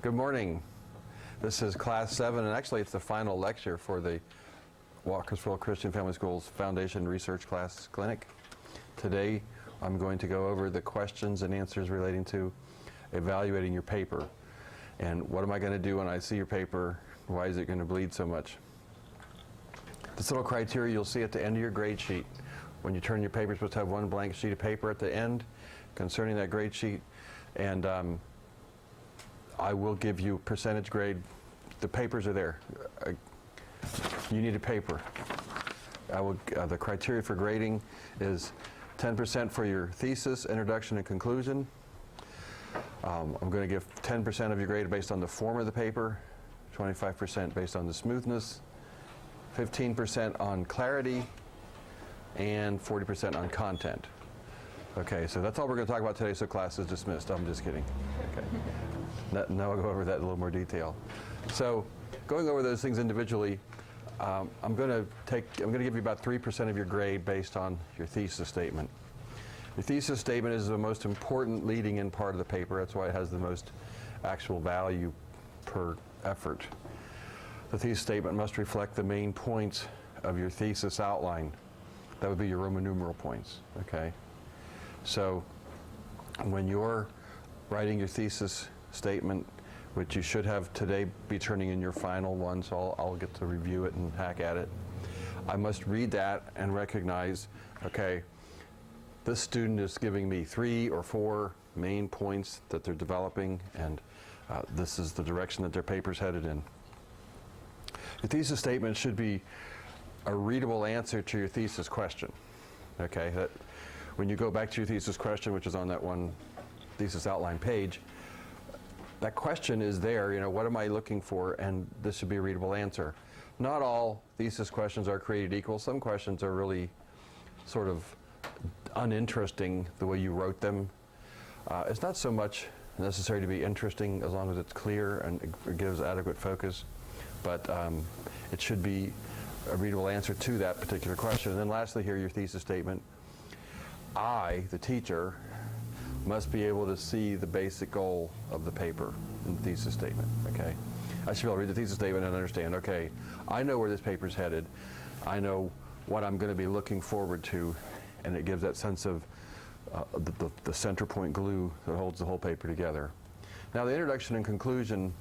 Good morning. This is Class 7, and actually it's the final lecture for the Walkersville Christian Family Schools Foundation Research Class Clinic. Today I'm going to go over the questions and answers relating to evaluating your paper. And what am I going to do when I see your paper? Why is it going to bleed so much? This little criteria you'll see at the end of your grade sheet. When you turn your paper, you're supposed to have one blank sheet of paper at the end concerning that grade sheet. And I will give you percentage grade. The papers are there. You need a paper. The criteria for grading is 10% for your thesis, introduction, and conclusion. I'm going to give 10% of your grade based on the form of the paper, 25% based on the smoothness, 15% on clarity, and 40% on content. Okay, so that's all we're going to talk about today, so class is dismissed. I'm just kidding. Okay. Now I'll go over that in a little more detail. So going over those things individually, I'm going to give you about 3% of your grade based on your thesis statement. Your thesis statement is the most important leading in part of the paper. That's why it has the most actual value per effort. The thesis statement must reflect the main points of your thesis outline. That would be your Roman numeral points, okay? So when you're writing your thesis statement, which you should have today be turning in your final one, so I'll get to review it and hack at it. I must read that and recognize, okay, this student is giving me 3 or 4 main points that they're developing, and this is the direction that their paper's headed in. Your thesis statement should be a readable answer to your thesis question, okay? When you go back to your thesis question, which is on that one thesis outline page, that question is there, you know, what am I looking for? And this should be a readable answer. Not all thesis questions are created equal. Some questions are really sort of uninteresting the way you wrote them. It's not so much necessary to be interesting as long as it's clear and it gives adequate focus, but it should be a readable answer to that particular question. And then lastly here, your thesis statement. I, the teacher, must be able to see the basic goal of the paper in the thesis statement, okay? I should be able to read the thesis statement and understand, okay, I know where this paper's headed. I know what I'm going to be looking forward to, and it gives that sense of the center point glue that holds the whole paper together. Now, the introduction and conclusion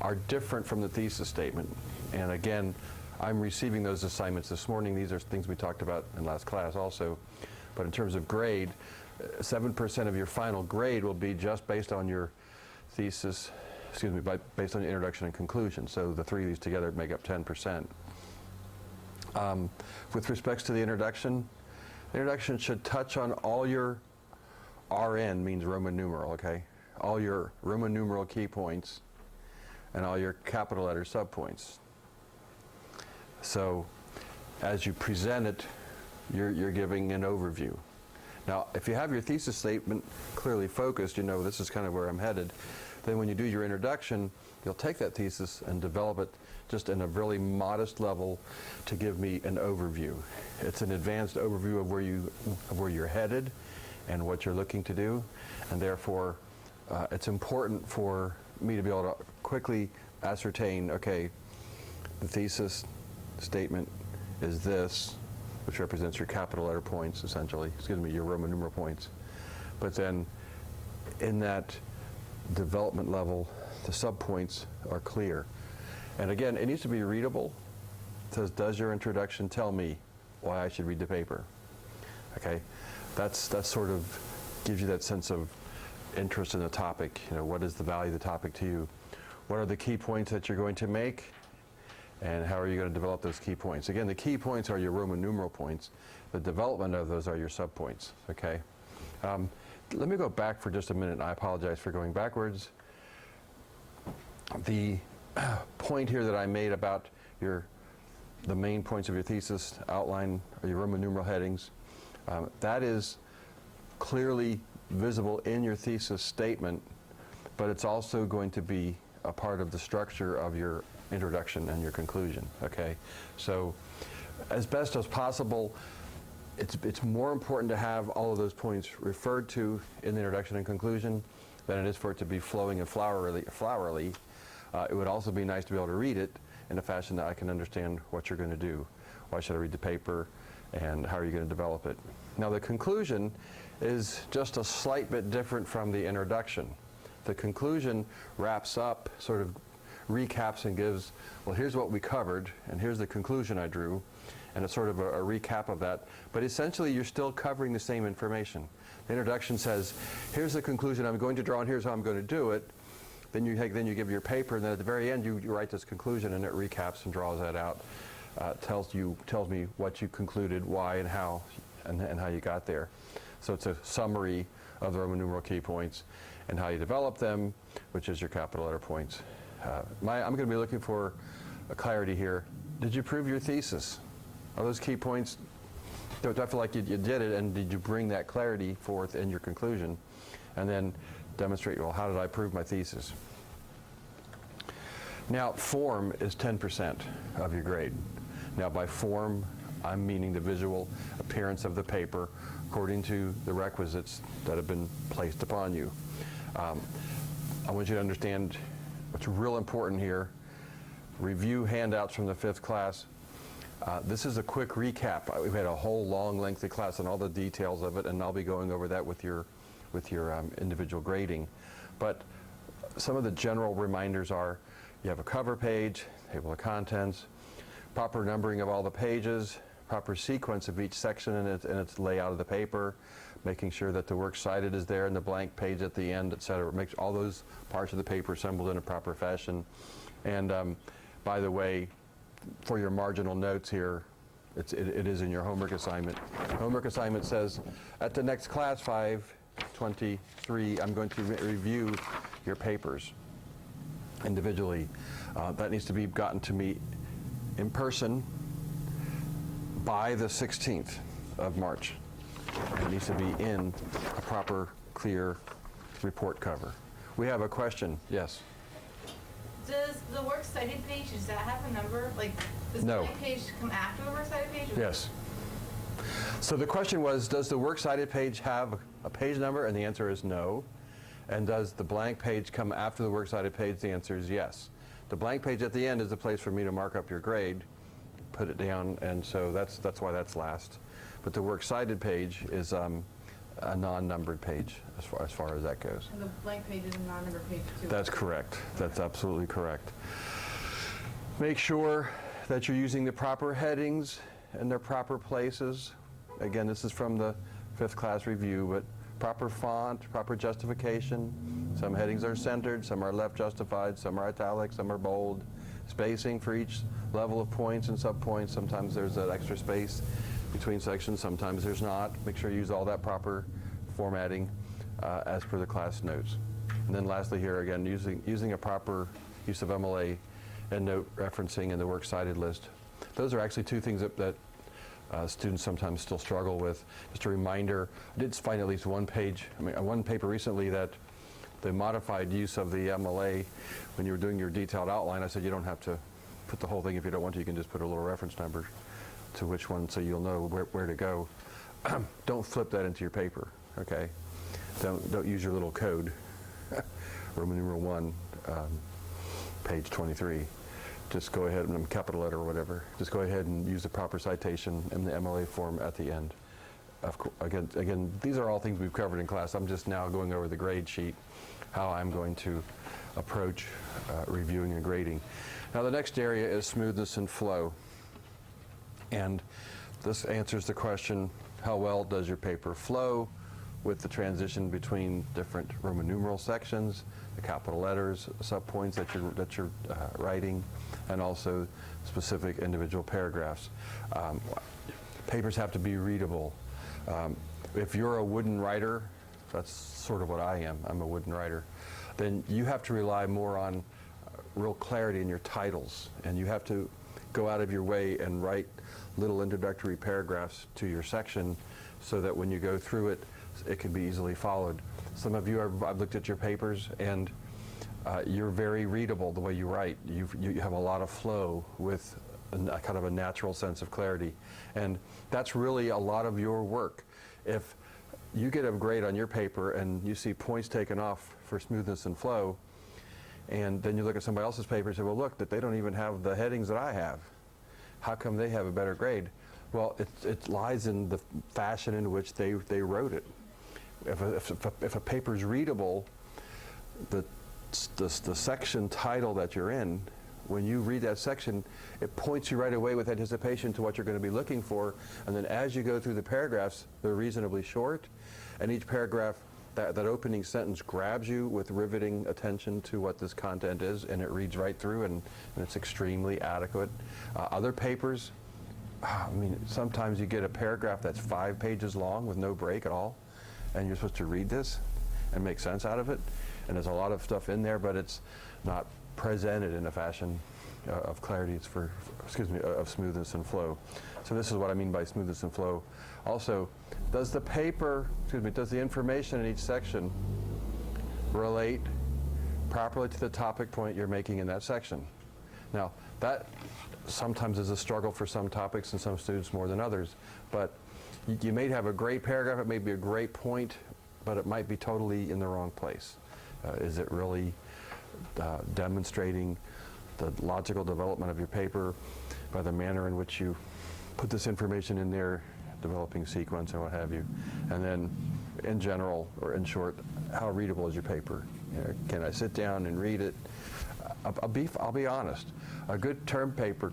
are different from the thesis statement, and again, I'm receiving those assignments this morning. These are things we talked about in last class also, but in terms of grade, 7% of your final grade will be just based on your thesis, based on your introduction and conclusion. So the 3 of these together make up 10%. With respects to the introduction should touch on all your RN, means Roman numeral, okay? All your Roman numeral key points and all your capital letter subpoints. So as you present it, you're giving an overview. Now, if you have your thesis statement clearly focused, you know this is kind of where I'm headed, then when you do your introduction, you'll take that thesis and develop it just in a really modest level to give me an overview. It's an advanced overview of where you're headed and what you're looking to do, and therefore it's important for me to be able to quickly ascertain, okay, the thesis statement is this, which represents your capital letter points, essentially, your Roman numeral points. But then in that development level, the subpoints are clear. And again, it needs to be readable. It says, does your introduction tell me why I should read the paper? Okay, that sort of gives you that sense of interest in the topic. You know, what is the value of the topic to you? What are the key points that you're going to make? And how are you going to develop those key points? Again, the key points are your Roman numeral points. The development of those are your subpoints, okay? Let me go back for just a minute, and I apologize for going backwards. The point here that I made about the main points of your thesis outline, or your Roman numeral headings, that is clearly visible in your thesis statement, but it's also going to be a part of the structure of your introduction and your conclusion, okay? So as best as possible, it's more important to have all of those points referred to in the introduction and conclusion than it is for it to be flowing and flowery. It would also be nice to be able to read it in a fashion that I can understand what you're going to do. Why should I read the paper, and how are you going to develop it? Now, the conclusion is just a slight bit different from the introduction. The conclusion wraps up, sort of recaps and gives, well, here's what we covered, and here's the conclusion I drew, and it's sort of a recap of that. But essentially, you're still covering the same information. The introduction says, here's the conclusion I'm going to draw, and here's how I'm going to do it. Then you give your paper, and then at the very end, you write this conclusion, and it recaps and draws that out. Tells me what you concluded, why, and how, and how you got there. So it's a summary of the Roman numeral key points and how you develop them, which is your capital letter points. I'm going to be looking for a clarity here. Did you prove your thesis? Are those key points, do I feel like you did it, and did you bring that clarity forth in your conclusion? And then demonstrate, well, how did I prove my thesis? Now, form is 10% of your grade. Now, by form, I'm meaning the visual appearance of the paper according to the requisites that have been placed upon you. I want you to understand what's real important here. Review handouts from the 5th class. This is a quick recap. We've had a whole long, lengthy class on all the details of it, and I'll be going over that with your individual grading. But some of the general reminders are, you have a cover page, table of contents, proper numbering of all the pages, proper sequence of each section and its layout of the paper, making sure that the works cited is there and the blank page at the end, etc. Make all those parts of the paper assembled in a proper fashion. And by the way, for your marginal notes here, it is in your homework assignment. Homework assignment says, at the next class, 523, I'm going to review your papers individually. That needs to be gotten to me in person by the 16th of March. It needs to be in a proper, clear report cover. We have a question. Yes? Does the works cited page, does that have a number? Like, does No. the blank page come after the works cited page? Yes. So the question was, does the works cited page have a page number? And the answer is no. And does the blank page come after the works cited page? The answer is yes. The blank page at the end is the place for me to mark up your grade, put it down, and so that's why that's last. But the works cited page is a non-numbered page as far as that goes. And the blank page is a non-numbered page too. That's correct. That's absolutely correct. Make sure that you're using the proper headings in their proper places. Again, this is from the 5th class review, but proper font, proper justification. Some headings are centered, some are left justified, some are italic, some are bold. Spacing for each level of points and subpoints. Sometimes there's that extra space between sections, sometimes there's not. Make sure you use all that proper formatting as per the class notes. And then lastly here, again, using a proper use of MLA and note referencing in the works cited list. Those are actually two things that students sometimes still struggle with. Just a reminder, I did find at least one paper recently that the modified use of the MLA, when you were doing your detailed outline, I said you don't have to put the whole thing if you don't want to. You can just put a little reference number to which one so you'll know where to go. Don't flip that into your paper, okay? Don't use your little code, Roman numeral 1, page 23. Just go ahead and capital letter or whatever. Just go ahead and use the proper citation in the MLA form at the end. Again, these are all things we've covered in class. I'm just now going over the grade sheet, how I'm going to approach reviewing and grading. Now the next area is smoothness and flow. And this answers the question, how well does your paper flow with the transition between different Roman numeral sections, the capital letters, subpoints that you're writing, and also specific individual paragraphs. Papers have to be readable. If you're a wooden writer, that's sort of what I am, I'm a wooden writer, then you have to rely more on real clarity in your titles, and you have to go out of your way and write little introductory paragraphs to your section so that when you go through it, it can be easily followed. Some of you, I've looked at your papers, and you're very readable the way you write. You have a lot of flow with a kind of a natural sense of clarity. And that's really a lot of your work. If you get a grade on your paper and you see points taken off for smoothness and flow, and then you look at somebody else's paper and say, well, look, that they don't even have the headings that I have. How come they have a better grade? Well, it lies in the fashion in which they wrote it. If a paper is readable, the section title that you're in, when you read that section, it points you right away with anticipation to what you're going to be looking for. And then as you go through the paragraphs, they're reasonably short. And each paragraph, that opening sentence grabs you with riveting attention to what this content is, and it reads right through, and it's extremely adequate. Other papers, I mean, sometimes you get a paragraph that's 5 pages long with no break at all, and you're supposed to read this and make sense out of it. And there's a lot of stuff in there, but it's not presented in a fashion of clarity. It's of smoothness and flow. So this is what I mean by smoothness and flow. Also, does the information in each section relate properly to the topic point you're making in that section? Now, that sometimes is a struggle for some topics and some students more than others, but you may have a great paragraph, it may be a great point, but it might be totally in the wrong place. Is it really demonstrating the logical development of your paper by the manner in which you put this information in there, developing sequence and what have you? And then in general, or in short, how readable is your paper? Can I sit down and read it? I'll be honest. A good term paper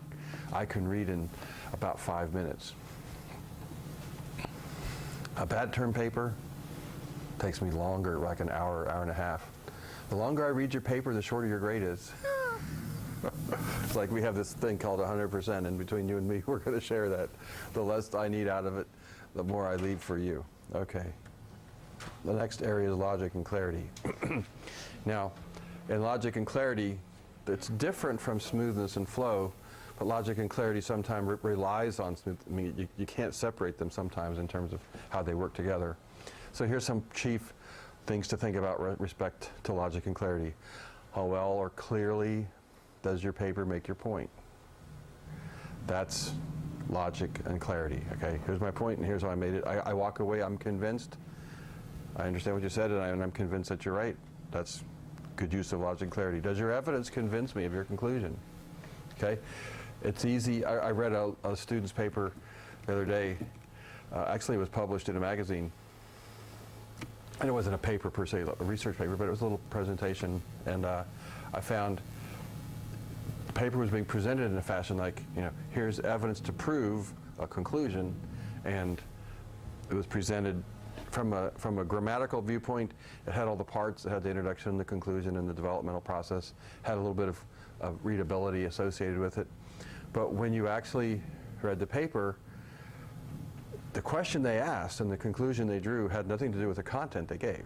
I can read in about 5 minutes. A bad term paper takes me longer, like an hour, hour and a half. The longer I read your paper, the shorter your grade is. It's like we have this thing called 100%, and between you and me, we're going to share that. The less I need out of it, the more I leave for you. Okay. The next area is logic and clarity. Now, in logic and clarity, it's different from smoothness and flow, but logic and clarity sometimes relies on smooth. I mean, you can't separate them sometimes in terms of how they work together. So here's some chief things to think about with respect to logic and clarity. How well or clearly does your paper make your point? That's logic and clarity. Okay, here's my point and here's how I made it. I walk away, I'm convinced. I understand what you said, and I'm convinced that you're right. That's good use of logic and clarity. Does your evidence convince me of your conclusion? Okay, it's easy. I read a student's paper the other day. Actually, it was published in a magazine. And it wasn't a paper per se, a research paper, but it was a little presentation. And I found the paper was being presented in a fashion like, here's evidence to prove a conclusion. And it was presented from a grammatical viewpoint. It had all the parts. It had the introduction, the conclusion, and the developmental process. Had a little bit of readability associated with it. But when you actually read the paper, the question they asked and the conclusion they drew had nothing to do with the content they gave.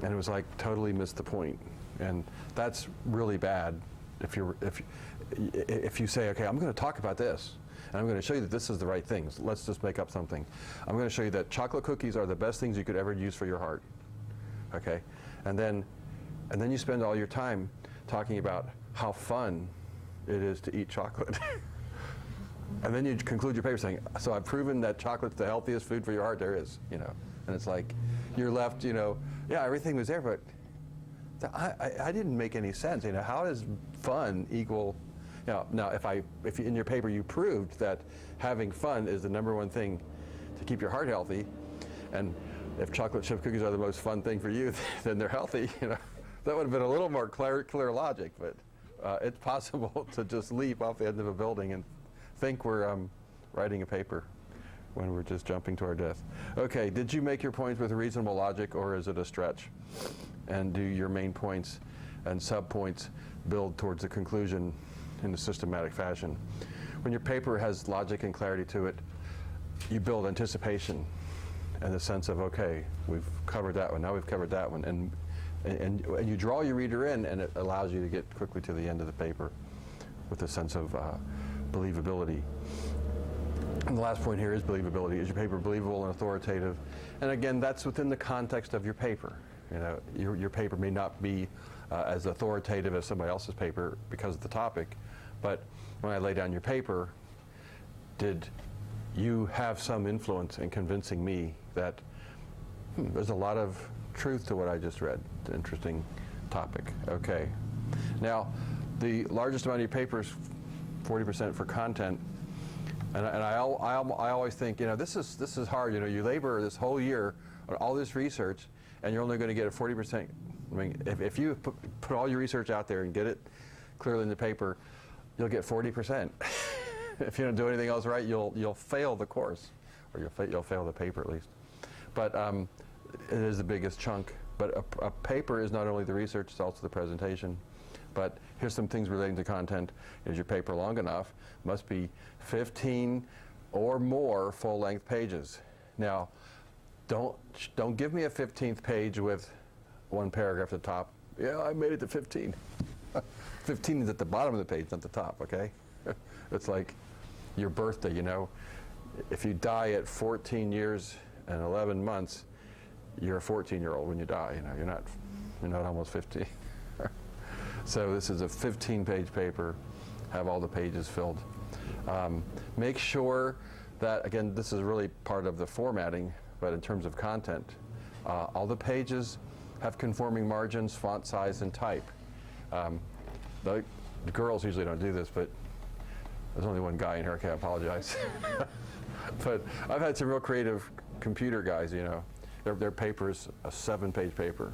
And it was like totally missed the point. And that's really bad if you say, okay, I'm going to talk about this, and I'm going to show you that this is the right things. Let's just make up something. I'm going to show you that chocolate cookies are the best things you could ever use for your heart. Okay? And then you spend all your time talking about how fun it is to eat chocolate. And then you conclude your paper saying, so I've proven that chocolate's the healthiest food for your heart there is, And it's like, you're left, yeah, everything was there, but I didn't make any sense. How does fun equal, now if in your paper you proved that having fun is the #1 thing to keep your heart healthy, and if chocolate chip cookies are the most fun thing for you, then they're healthy, that would have been a little more clear logic, but it's possible to just leap off the end of a building and think we're writing a paper when we're just jumping to our death. Okay, did you make your points with reasonable logic, or is it a stretch? And do your main points and sub-points build towards the conclusion in a systematic fashion? When your paper has logic and clarity to it, you build anticipation and the sense of, okay, we've covered that one, now we've covered that one, and you draw your reader in, and it allows you to get quickly to the end of the paper with a sense of believability. And the last point here is believability. Is your paper believable and authoritative? And again, that's within the context of your paper. Your paper may not be as authoritative as somebody else's paper because of the topic, but when I lay down your paper, did you have some influence in convincing me that there's a lot of truth to what I just read. It's an interesting topic. Okay. Now, the largest amount of your paper is 40% for content. And I always think, this is hard. You labor this whole year on all this research, and you're only going to get a 40%. I mean, if you put all your research out there and get it clearly in the paper, you'll get 40%. If you don't do anything else right, you'll fail the course, or you'll fail the paper at least. But it is the biggest chunk. But a paper is not only the research, it's also the presentation. But here's some things relating to content. Is your paper long enough? Must be 15 or more full-length pages. Now, don't give me a 15th page with one paragraph at the top. Yeah, I made it to 15. 15 is at the bottom of the page, not the top, okay? It's like your birthday, If you die at 14 years and 11 months, you're a 14-year-old when you die, you're not almost 15. So this is a 15-page paper, have all the pages filled. Make sure that, again, this is really part of the formatting, but in terms of content, all the pages have conforming margins, font size, and type. The girls usually don't do this, but there's only one guy in here, okay, I apologize. But I've had some real creative computer guys, their paper's a 7-page paper,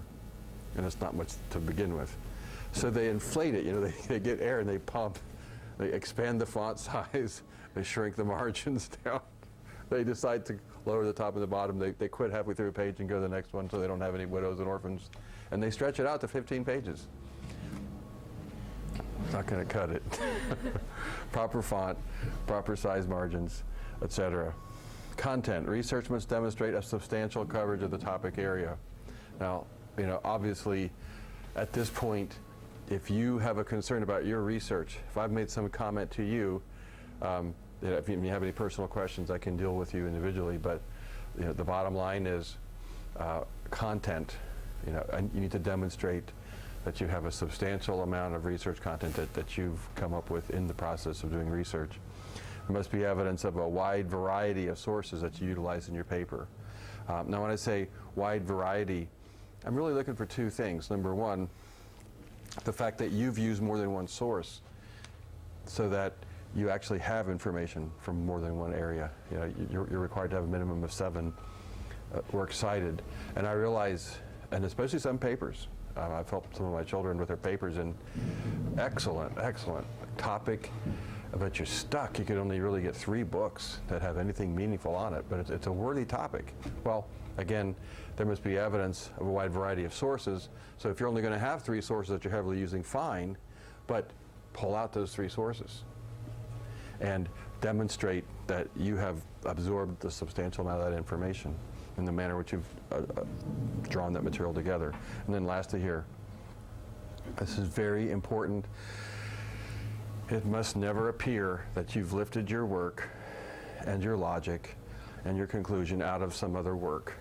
and it's not much to begin with. So they inflate it, they get air and they pump. They expand the font size, they shrink the margins down. They decide to lower the top and the bottom. They quit halfway through a page and go to the next one so they don't have any widows and orphans. And they stretch it out to 15 pages. Not going to cut it. Proper font, proper size margins, etc. Content. Research must demonstrate a substantial coverage of the topic area. Now, obviously, at this point, if you have a concern about your research, if I've made some comment to you, if you have any personal questions, I can deal with you individually. But the bottom line is content. And you need to demonstrate that you have a substantial amount of research content that you've come up with in the process of doing research. There must be evidence of a wide variety of sources that you utilize in your paper. Now, when I say wide variety, I'm really looking for two things. Number one, the fact that you've used more than one source so that you actually have information from more than one area. You're required to have a minimum of 7 works cited. And I realize, and especially some papers, I've helped some of my children with their papers, and excellent topic, but you're stuck. You could only really get 3 books that have anything meaningful on it, but it's a worthy topic. Well, again, there must be evidence of a wide variety of sources. So if you're only going to have 3 sources that you're heavily using, fine, but pull out those 3 sources and demonstrate that you have absorbed a substantial amount of that information in the manner in which you've drawn that material together. And then lastly here, this is very important. It must never appear that you've lifted your work and your logic and your conclusion out of some other work,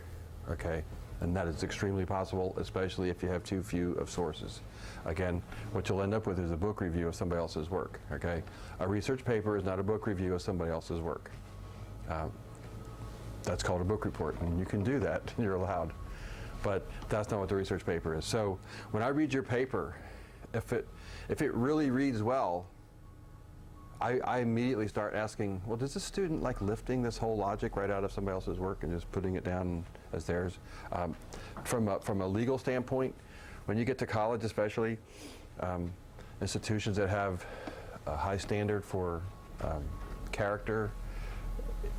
okay? And that is extremely possible, especially if you have too few of sources. Again, what you'll end up with is a book review of somebody else's work, okay? A research paper is not a book review of somebody else's work. That's called a book report, and you can do that, you're allowed. But that's not what the research paper is. So when I read your paper, if it really reads well, I immediately start asking, well, does this student like lifting this whole logic right out of somebody else's work and just putting it down as theirs? From a legal standpoint, when you get to college especially, institutions that have a high standard for character,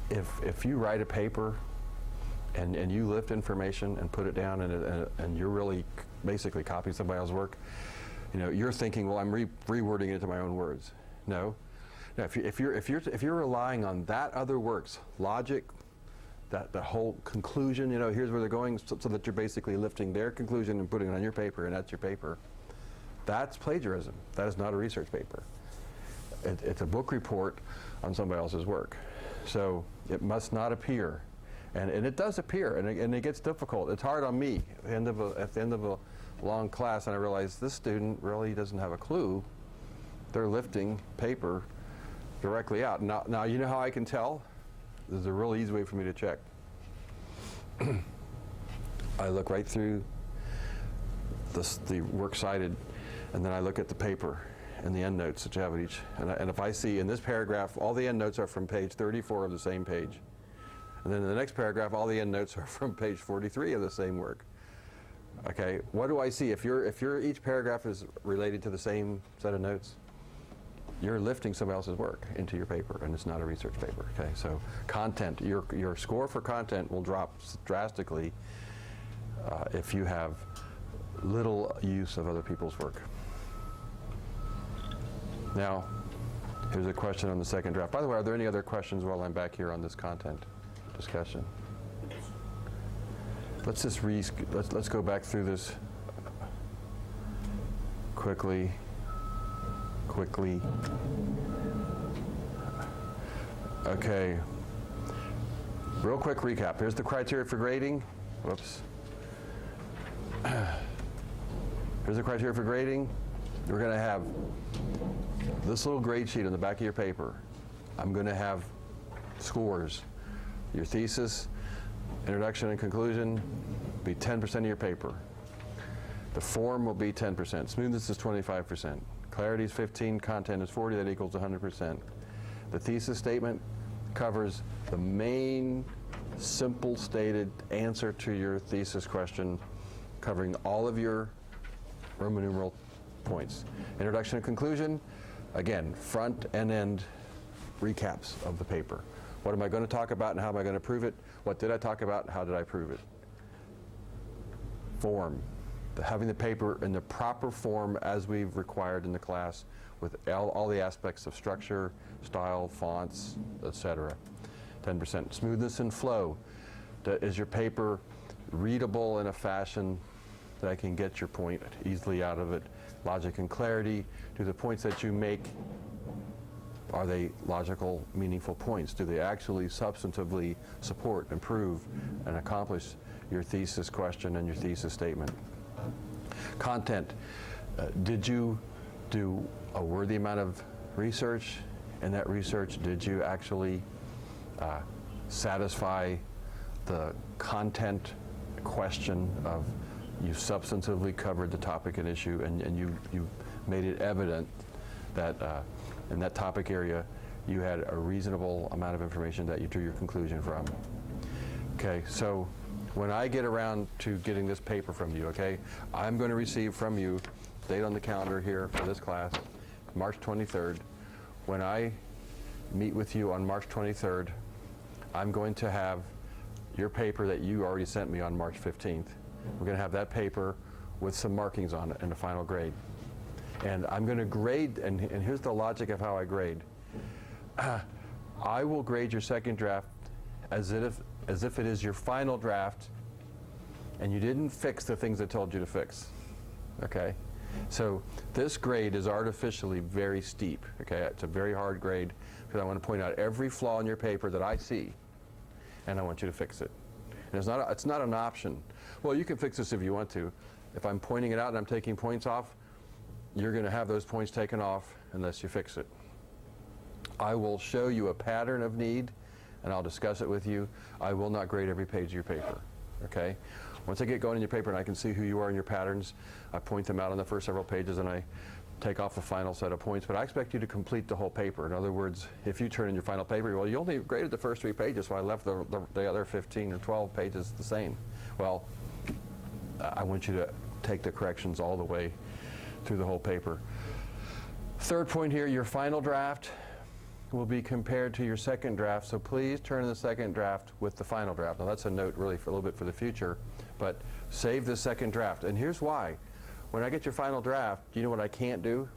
if you write a paper and you lift information and put it down and you're really basically copying somebody else's work, you're thinking, well, I'm rewording it into my own words. No. Now, if you're relying on that other work's logic, the whole conclusion, here's where they're going, so that you're basically lifting their conclusion and putting it on your paper, and that's your paper, that's plagiarism. That is not a research paper. It's a book report on somebody else's work. So it must not appear. And it does appear, and it gets difficult. It's hard on me at the end of a long class, and I realize this student really doesn't have a clue. They're lifting paper directly out. Now you know how I can tell? There's a really easy way for me to check. I look right through the works cited, and then I look at the paper and the endnotes that you have at each. And if I see in this paragraph, all the endnotes are from page 34 of the same page. And then in the next paragraph, all the endnotes are from page 43 of the same work. Okay, what do I see? If each paragraph is related to the same set of notes, you're lifting somebody else's work into your paper, and it's not a research paper. Okay, so content, your score for content will drop drastically if you have little use of other people's work. Now, here's a question on the second draft. By the way, are there any other questions while I'm back here on this content discussion? Let's just let's go back through this quickly. Okay. Real quick recap. Here's the criteria for grading. Whoops. Here's the criteria for grading. We're going to have this little grade sheet on the back of your paper. I'm going to have scores. Your thesis, introduction and conclusion, be 10% of your paper. The form will be 10%. Smoothness is 25%. Clarity is 15, content is 40, that equals 100%. The thesis statement covers the main, simple stated answer to your thesis question, covering all of your Roman numeral points. Introduction and conclusion, again, front and end recaps of the paper. What am I going to talk about and how am I going to prove it? What did I talk about and how did I prove it? Form. Having the paper in the proper form as we've required in the class with all the aspects of structure, style, fonts, etc. 10%. Smoothness and flow. Is your paper readable in a fashion that I can get your point easily out of it? Logic and clarity. Do the points that you make, are they logical, meaningful points? Do they actually substantively support, improve, and accomplish your thesis question and your thesis statement? Content. Did you do a worthy amount of research? In that research, did you actually satisfy the content question of you substantively covered the topic and issue, and you made it evident that in that topic area you had a reasonable amount of information that you drew your conclusion from. Okay, so when I get around to getting this paper from you, okay, I'm going to receive from you, date on the calendar here for this class, March 23rd. When I meet with you on March 23rd, I'm going to have your paper that you already sent me on March 15th. We're going to have that paper with some markings on it and a final grade. And I'm going to grade, and here's the logic of how I grade. I will grade your second draft as if it is your final draft and you didn't fix the things I told you to fix, okay? So this grade is artificially very steep, okay? It's a very hard grade because I want to point out every flaw in your paper that I see, and I want you to fix it. And it's not an option. Well, you can fix this if you want to. If I'm pointing it out and I'm taking points off, you're going to have those points taken off unless you fix it. I will show you a pattern of need, and I'll discuss it with you. I will not grade every page of your paper, okay? Once I get going in your paper and I can see who you are in your patterns, I point them out on the first several pages and I take off the final set of points, but I expect you to complete the whole paper. In other words, if you turn in your final paper, well, you only graded the first 3 pages, so I left the other 15 or 12 pages the same. Well, I want you to take the corrections all the way through the whole paper. Third point here, your final draft will be compared to your second draft, so please turn in the second draft with the final draft. Now that's a note really for a little bit for the future, but save the second draft. And here's why. When I get your final draft, do you know what I can't do?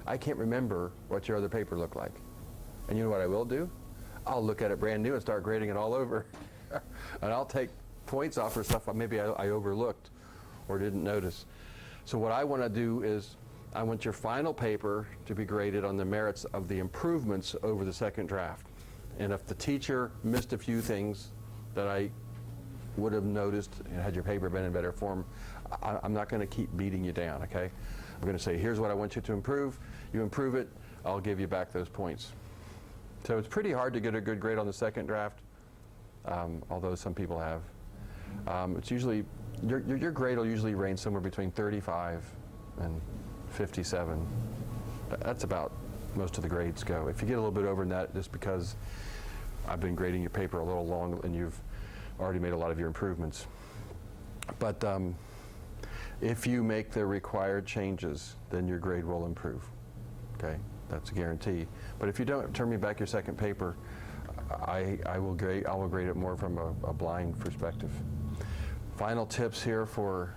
I can't remember what your other paper looked like. And you know what I will do? I'll look at it brand new and start grading it all over. And I'll take points off for stuff maybe I overlooked or didn't notice. So what I want to do is I want your final paper to be graded on the merits of the improvements over the second draft. And if the teacher missed a few things that I would have noticed and had your paper been in better form, I'm not going to keep beating you down, okay? I'm going to say, here's what I want you to improve. You improve it, I'll give you back those points. So it's pretty hard to get a good grade on the second draft, although some people have. It's usually, your grade will usually range somewhere between 35 and 57. That's about most of the grades go. If you get a little bit over that, just because I've been grading your paper a little long and you've already made a lot of your improvements. But if you make the required changes, then your grade will improve. Okay, that's a guarantee. But if you don't, turn me back your second paper. I will grade it more from a blind perspective. Final tips here for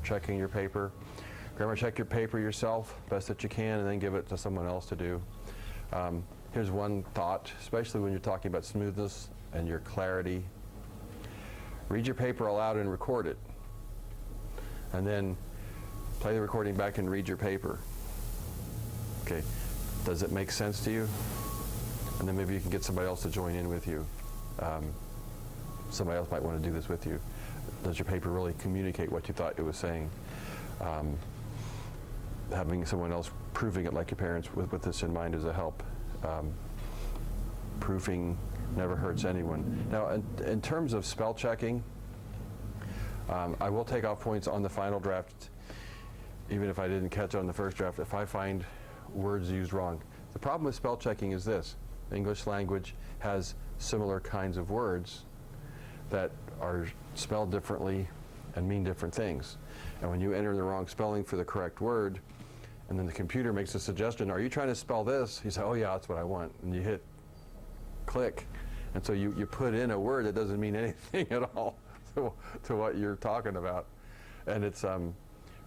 checking your paper. Grammar check your paper yourself, best that you can, and then give it to someone else to do. Here's one thought, especially when you're talking about smoothness and your clarity. Read your paper aloud and record it. And then play the recording back and read your paper. Okay, does it make sense to you? And then maybe you can get somebody else to join in with you. Somebody else might want to do this with you. Does your paper really communicate what you thought it was saying? Having someone else proofing it like your parents with this in mind is a help. Proofing never hurts anyone. Now, in terms of spell checking, I will take off points on the final draft, even if I didn't catch on the first draft, if I find words used wrong. The problem with spell checking is this. English language has similar kinds of words that are spelled differently and mean different things. And when you enter the wrong spelling for the correct word, and then the computer makes a suggestion, are you trying to spell this? You say, oh yeah, that's what I want. And you hit click. And so you put in a word that doesn't mean anything at all to what you're talking about. And it's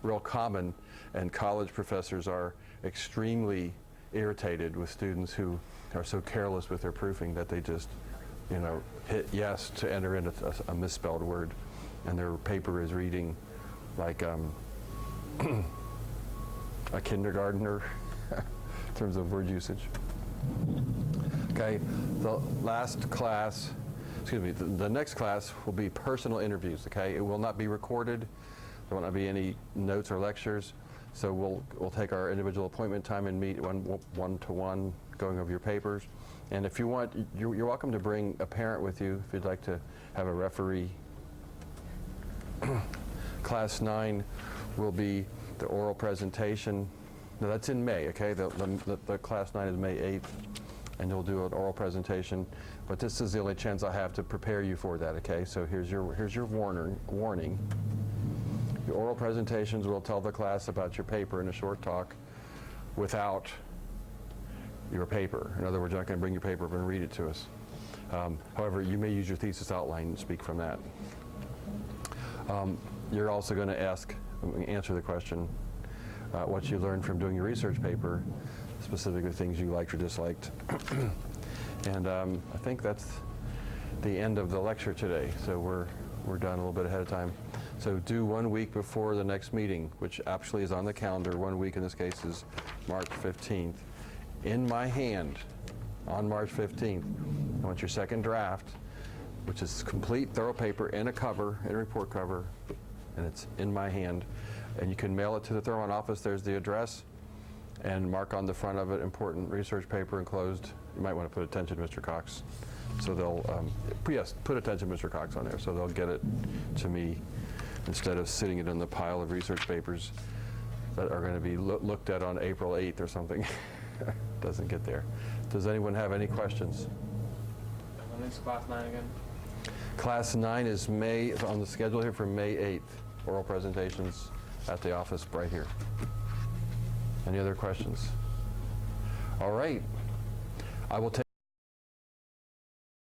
real common, and college professors are extremely irritated with students who are so careless with their proofing that they just, hit yes to enter in a misspelled word, and their paper is reading like a kindergartner in terms of word usage. Okay, the next class will be personal interviews, okay? It will not be recorded. There will not be any notes or lectures. So we'll take our individual appointment time and meet one-to-one, going over your papers. And if you want, you're welcome to bring a parent with you if you'd like to have a referee. Class 9 will be the oral presentation. Now that's in May, okay? The Class 9 is May 8th, and you'll do an oral presentation. But this is the only chance I have to prepare you for that, okay? So here's your warning. Your oral presentations will tell the class about your paper in a short talk without your paper. In other words, you're not going to bring your paper up and read it to us. However, you may use your thesis outline and speak from that. You're also going to answer the question, what you learned from doing your research paper, specifically things you liked or disliked. And I think that's the end of the lecture today. So we're done a little bit ahead of time. So do 1 week before the next meeting, which actually is on the calendar. 1 week in this case is March 15th. In my hand, on March 15th, I want your second draft, which is complete, thorough paper in a cover, in a report cover, and it's in my hand. And you can mail it to the Thurman office. There's the address, and mark on the front of it, important research paper enclosed. You might want to put attention to Mr. Cox. So they'll, yes, put attention to Mr. Cox on there, so they'll get it to me instead of sitting it in the pile of research papers that are going to be looked at on April 8th or something. Doesn't get there. Does anyone have any questions? When is Class 9 again? Class 9 is on the schedule here for May 8th. Oral presentations at the office right here. Any other questions? All right. I will take